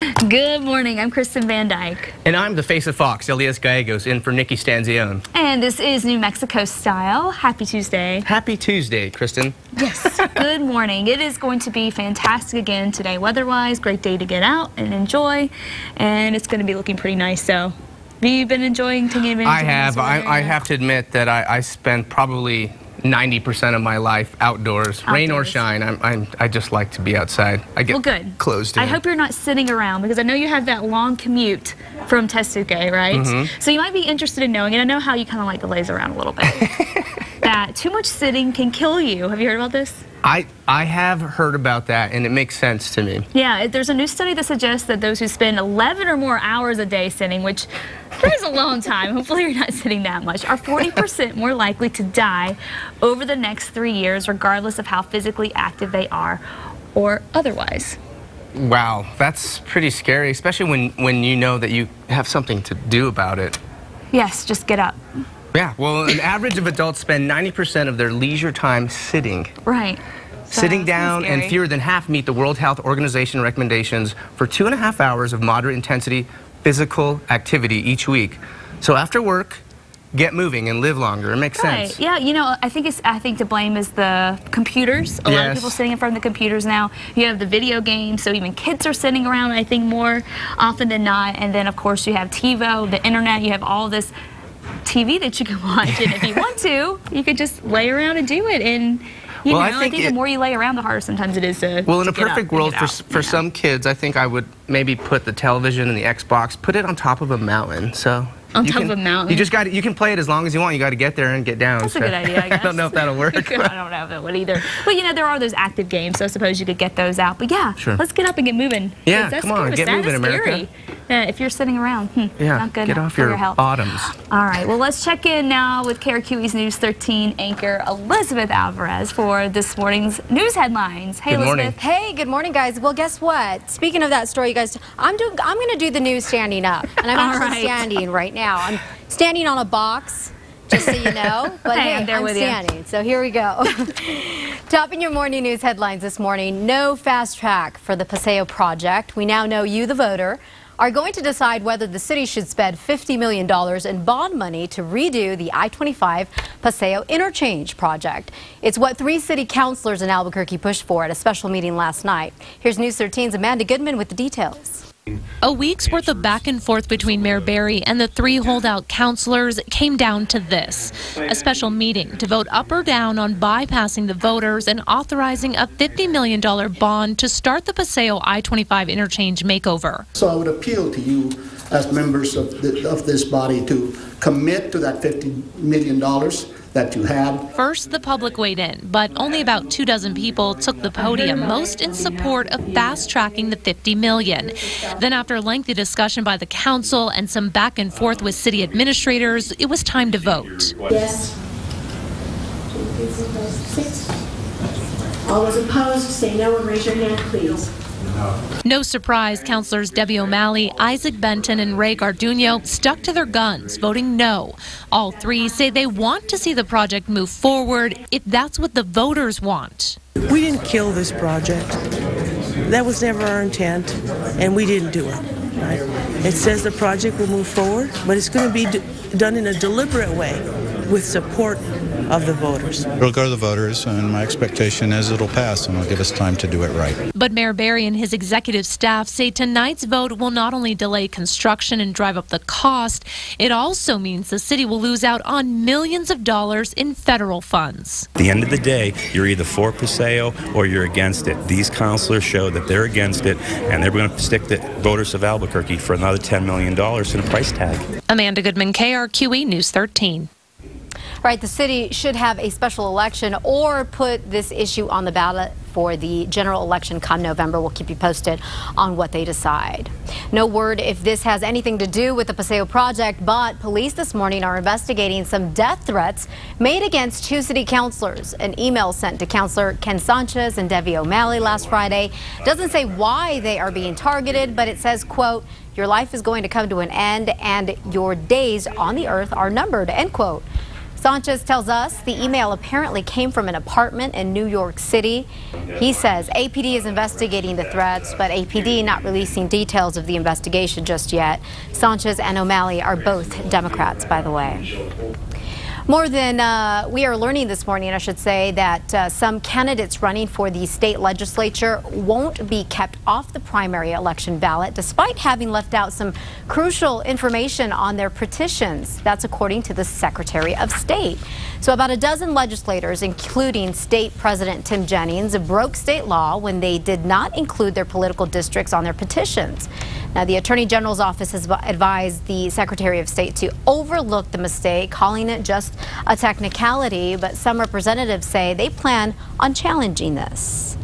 Good morning, I'm Kristen Van Dyke. And I'm the face of Fox, Elias Gallegos, in for Nikki Stanzione. And this is New Mexico Style. Happy Tuesday. Happy Tuesday, Kristen. Yes, good morning. It is going to be fantastic again today weather-wise. Great day to get out and enjoy. And it's going to be looking pretty nice, so have you been enjoying taking advantage I of have. this weather? I have to admit that I spend probably 90% of my life outdoors. Rain or shine, I just like to be outside. I get closed in. I hope you're not sitting around because I know you have that long commute from Tesuque, right? Mm-hmm. So you might be interested in knowing, and I know how you kind of like to laze around a little bit, that too much sitting can kill you. Have you heard about this? I have heard about that, and it makes sense to me. Yeah, there's a new study that suggests that those who spend 11 or more hours a day sitting, which is a long time, hopefully you're not sitting that much, are 40% more likely to die over the next 3 years, regardless of how physically active they are or otherwise. Wow, that's pretty scary, especially when you know that you have something to do about it. Yes, just get up. Yeah, well, an average of adults spend 90% of their leisure time sitting. Right. Sitting down, and fewer than half meet the World Health Organization recommendations for 2.5 hours of moderate intensity physical activity each week. So after work, get moving and live longer. It makes sense. Yeah, you know, I think to blame is the computers. A lot of people sitting in front of the computers now. You have the video games, so even kids are sitting around, I think, more often than not. And then, of course, you have TiVo, the internet, you have all this TV that you can watch, and if you want to, you could just lay around and do it. And you know, I think the more you lay around, the harder sometimes it is to. Well, in a perfect world, for some kids, I think I would maybe put the television and the Xbox, put it on top of a mountain. So on top of a mountain. You can play it as long as you want. You got to get there and get down. That's a good idea, I guess. I don't know if that'll work. I don't know if it would either. But you know, there are those active games, so I suppose you could get those out. But yeah, let's get up and get moving. Yeah, come on, get moving, America. If you're sitting around, not good get off for your health. bottoms. All right, well, let's check in now with KRQE's News 13 anchor Elizabeth Alvarez for this morning's news headlines. Hey, Elizabeth. Morning. Hey, good morning, guys. Well, guess what? Speaking of that story, you guys, I'm going to do the news standing up, and I'm actually standing right now. I'm standing on a box, just so you know. But hey, I'm standing. So here we go. Topping your morning news headlines this morning: no fast track for the Paseo project. We now know you, the voter, are going to decide whether the city should spend $50 million in bond money to redo the I-25 Paseo interchange project. It's what 3 city councilors in Albuquerque pushed for at a special meeting last night. Here's News 13's Amanda Goodman with the details. A week's worth of back and forth between Mayor Barry and the 3 holdout councilors came down to this: a special meeting to vote up or down on bypassing the voters and authorizing a $50 million bond to start the Paseo I-25 interchange makeover. So I would appeal to you as members of this body to commit to that $50 million that you had. First, the public weighed in, but only about 24 people took the podium, most in support of fast-tracking the $50 million. Then, after a lengthy discussion by the council and some back and forth with city administrators, it was time to vote. Yes. All those opposed, say no and raise your hand, please. No surprise, councilors Debbie O'Malley, Isaac Benton, and Ray Garduno stuck to their guns, voting no. All 3 say they want to see the project move forward if that's what the voters want. We didn't kill this project. That was never our intent, and we didn't do it. Right? It says the project will move forward, but it's going to be done in a deliberate way with support of the voters. It'll go to the voters, and my expectation is it'll pass, and it'll give us time to do it right. But Mayor Barry and his executive staff say tonight's vote will not only delay construction and drive up the cost, it also means the city will lose out on millions of dollars in federal funds. At the end of the day, you're either for Paseo or you're against it. These councilors show that they're against it, and they're going to stick the voters of Albuquerque for another $10 million in a price tag. Amanda Goodman, KRQE News 13. Right, the city should have a special election or put this issue on the ballot for the general election come November. We'll keep you posted on what they decide. No word if this has anything to do with the Paseo project, but police this morning are investigating some death threats made against 2 city councilors. An email sent to Councilor Ken Sanchez and Debbie O'Malley last Friday doesn't say why they are being targeted, but it says, quote, "Your life is going to come to an end and your days on the earth are numbered," end quote. Sanchez tells us the email apparently came from an apartment in New York City. He says APD is investigating the threats, but APD not releasing details of the investigation just yet. Sanchez and O'Malley are both Democrats, by the way. More than we are learning this morning, I should say, that some candidates running for the state legislature won't be kept off the primary election ballot, despite having left out some crucial information on their petitions. That's according to the Secretary of State. So about a dozen legislators, including State President Tim Jennings, broke state law when they did not include their political districts on their petitions. Now, the Attorney General's office has advised the Secretary of State to overlook the mistake, calling it just a technicality, but some representatives say they plan on challenging this.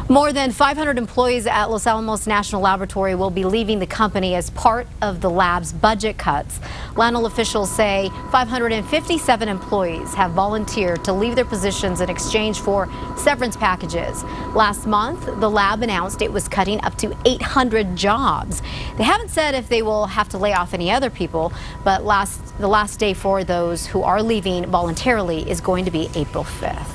More than 500 employees at Los Alamos National Laboratory will be leaving the company as part of the lab's budget cuts. Landell officials say 557 employees have volunteered to leave their positions in exchange for severance packages. Last month, the lab announced it was cutting up to 800 jobs. They haven't said if they will have to lay off any other people, but the last day for those who are leaving voluntarily is going to be April 5th.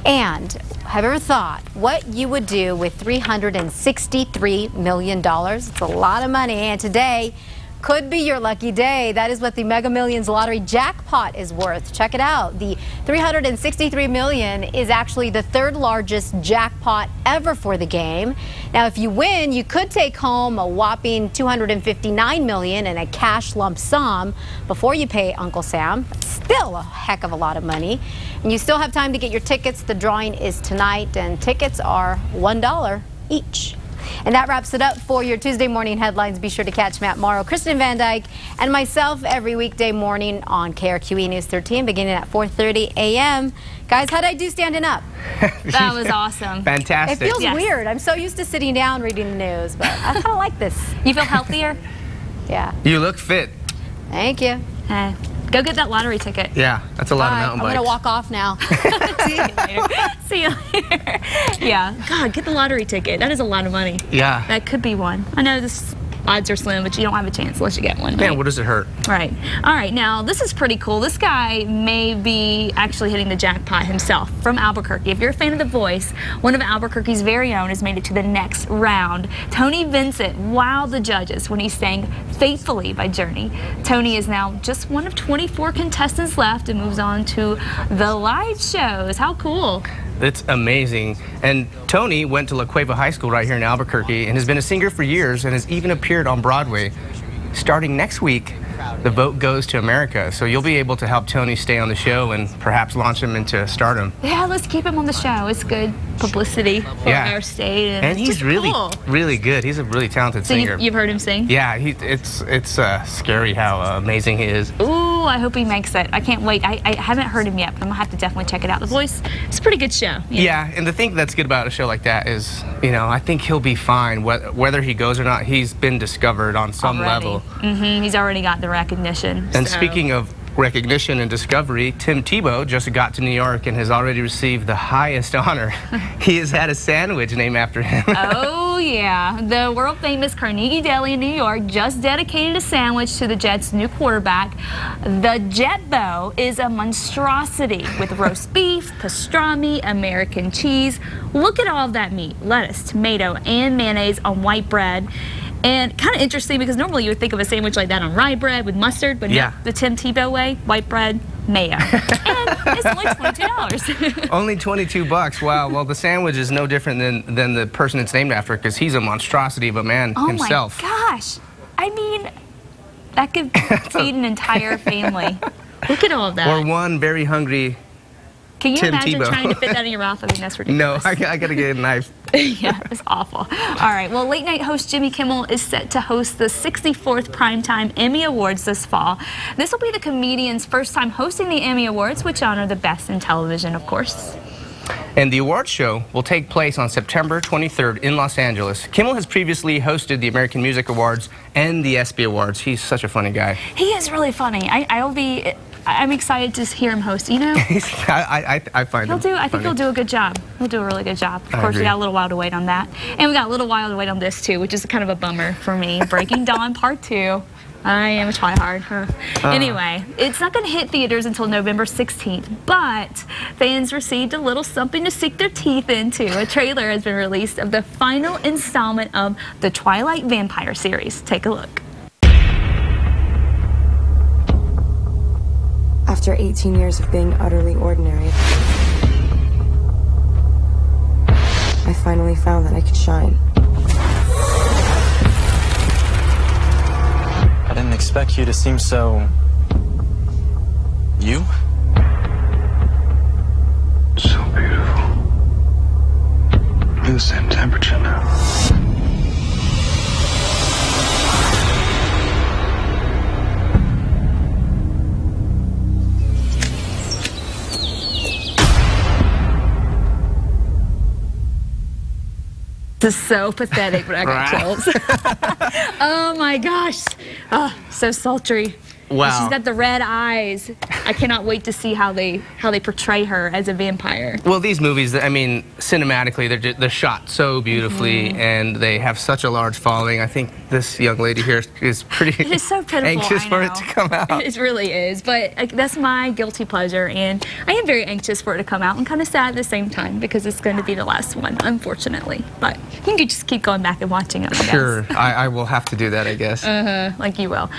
And have you ever thought what you would do with $363 million? It's a lot of money, and today could be your lucky day. That is what the Mega Millions lottery jackpot is worth. Check it out. The $363 million is actually the third largest jackpot ever for the game. Now, if you win, you could take home a whopping $259 million in a cash lump sum before you pay Uncle Sam. Still a heck of a lot of money. And you still have time to get your tickets. The drawing is tonight, and tickets are $1 each. And that wraps it up for your Tuesday morning headlines. Be sure to catch Matt Morrow, Kristen Van Dyke, and myself every weekday morning on KRQE News 13, beginning at 4:30 a.m. Guys, how'd I do standing up? That was awesome. Fantastic. It feels weird. I'm so used to sitting down reading the news, but I kind of like this. You feel healthier? Yeah. You look fit. Thank you. Go get that lottery ticket. Yeah, that's a lot of mountain bikes. I'm going to walk off now. See you later. See you later. Yeah. God, get the lottery ticket. That is a lot of money. Yeah. That could be one. I know this odds are slim, but you don't have a chance unless you get one. Man, what does it hurt? Right. All right. Now, this is pretty cool. This guy may be actually hitting the jackpot himself from Albuquerque. If you're a fan of The Voice, one of Albuquerque's very own has made it to the next round. Tony Vincent wowed the judges when he sang Faithfully by Journey. Tony is now just one of 24 contestants left and moves on to the live shows. How cool. It's amazing. And Tony went to La Cueva High School right here in Albuquerque and has been a singer for years and has even appeared on Broadway. Starting next week, the vote goes to America. So you'll be able to help Tony stay on the show and perhaps launch him into stardom. Yeah, let's keep him on the show. It's good publicity for our state. And he's really, really good. He's a really talented singer. So you've heard him sing? Yeah, it's scary how amazing he is. Ooh, I hope he makes it. I can't wait. I haven't heard him yet, but I'm going to have to definitely check it out. The Voice, it's a pretty good show. Yeah, and the thing that's good about a show like that is, you know, I think he'll be fine. Whether he goes or not, he's been discovered on some level. He's already got the recognition. And speaking of recognition and discovery, Tim Tebow just got to New York and has already received the highest honor. He has had a sandwich named after him. Oh, yeah. The world-famous Carnegie Deli in New York just dedicated a sandwich to the Jets' new quarterback. The Jetbo is a monstrosity with roast beef, pastrami, American cheese. Look at all of that meat, lettuce, tomato, and mayonnaise on white bread. And kind of interesting because normally you would think of a sandwich like that on rye bread with mustard, but not the Tim Tebow way, white bread, mayo. And it's only $22. Only $22. Wow. Well, the sandwich is no different than the person it's named after because he's a monstrosity of a man himself. Oh my gosh. I mean, that could feed an entire family. Look at all of that. Or one very hungry Can you Tim imagine Tebow. trying to fit that in your mouth? I mean, that's ridiculous. No, I got to get a knife. Yeah, it's awful. All right, well, late night host Jimmy Kimmel is set to host the 64th Primetime Emmy Awards this fall. This will be the comedian's first time hosting the Emmy Awards, which honor the best in television, of course. And the awards show will take place on September 23rd in Los Angeles. Kimmel has previously hosted the American Music Awards and the ESPY Awards. He's such a funny guy. He is really funny. I'm excited to hear him host, you know? I find him I think he'll do a good job. He'll do a really good job. Of course, we got a little while to wait on that. And we got a little while to wait on this, too, which is kind of a bummer for me. Breaking Dawn Part 2. I am a tryhard. Anyway, it's not going to hit theaters until November 16th, but fans received a little something to sink their teeth into. A trailer has been released of the final installment of the Twilight Vampire series. Take a look. After 18 years of being utterly ordinary, I finally found that I could shine. I didn't expect you to seem so... you? So beautiful. We're the same temperature now. This is so pathetic, but I got chills. Oh my gosh. Oh, so sultry. Wow. She's got the red eyes. I cannot wait to see how they portray her as a vampire. Well, these movies, I mean, cinematically, they're shot so beautifully, and they have such a large following. I think this young lady here is pretty it is so pitiful, anxious for it to come out. It really is, but that's my guilty pleasure, and I am very anxious for it to come out and kind of sad at the same time because it's going to be the last one, unfortunately. But you can just keep going back and watching it, I guess. Sure, I will have to do that, I guess. Like you will.